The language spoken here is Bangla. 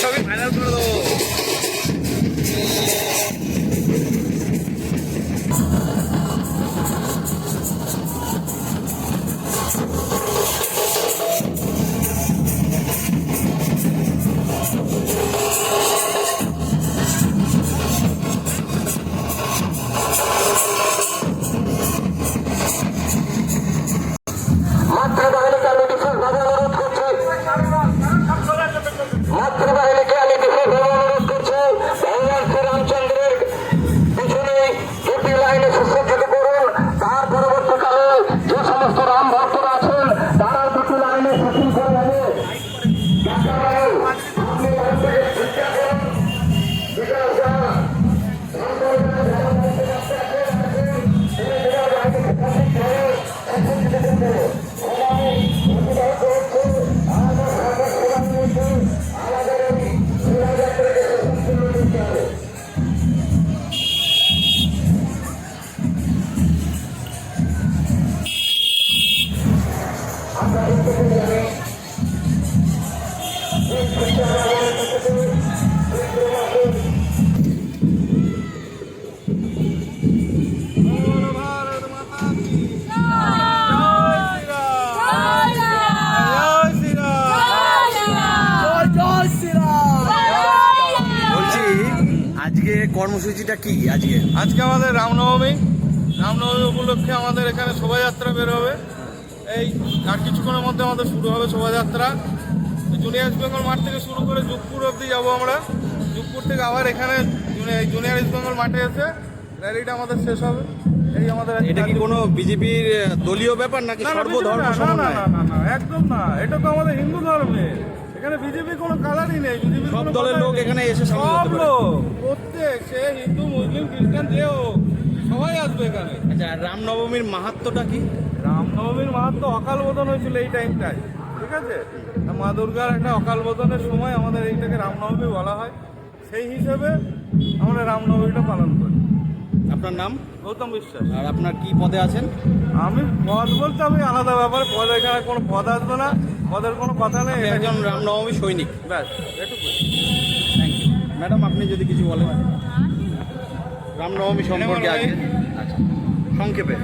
ছবি ফাইনাল করে দেবো। মাতৃবাহিনীকে আমি বিশেষভাবে অনুরোধ করছি, ভগবান শ্রীরামচন্দ্রের পিছনে দুটি লাইনে সুসজ্জিত করুন। তার পরবর্তীকালে যে সমস্ত রাম ভক্তরা আছেন তারা দুটি লাইনে শুটিং করে নেবে। আজকে কর্মসূচিটা কি? আজকে আমাদের রামনবমী উপলক্ষে আমাদের এখানে শোভাযাত্রা বের হবে। এই আর কিছুক্ষণের মধ্যে আমাদের শুরু হবে শোভাযাত্রা। জুনিয়র ইস্ট বেঙ্গল মাঠ থেকে শুরু করে যুগপুর অবধি যাবো আমরা। যুগপুর থেকে আবার এখানে জুনিয়র ইস্ট বেঙ্গল মাঠে এসে র্যালিটা আমাদের শেষ হবে। এই আমাদের এটা কি কোনো বিজেপির দলীয় ব্যাপার নাকি সর্বধর্ম সমন্বয়? না, একদম না। এটা তো আমাদের হিন্দু ধর্মের, এখানে বিজেপি কোনো কালারই নেই। সব দলের লোক এখানে এসে সব লোক, প্রত্যেক সে হিন্দু মুসলিম খ্রিস্টান যে হোক সবাই আসবে এখানে। আচ্ছা, রামনবমীর মাহাত্ম্যটা কি? রামনবমীর মাহাত্ম্য অকাল বোধন হয়েছিল এই টাইমটায়, ঠিক আছে? মা দুর্গার একটা অকাল বোধনের সময় আমাদের এইটাকে রামনবমী বলা হয়। সেই হিসেবে আমরা রামনবমীটা পালন করি। আপনার নাম? গৌতম বিশ্বাস। আর আপনার কি পদে আছেন? আমি পদ বলতে আমি আলাদা ব্যাপারে, পদ এখানে কোনো পদ আসবে না, পদের কোনো কথা নেই। একজন রামনবমী সৈনিক, ব্যাস এটুকুই। Thank you. ম্যাডাম, আপনি যদি কিছু বলেন রামনবমী সম্পর্কে আজকে সংক্ষেপে।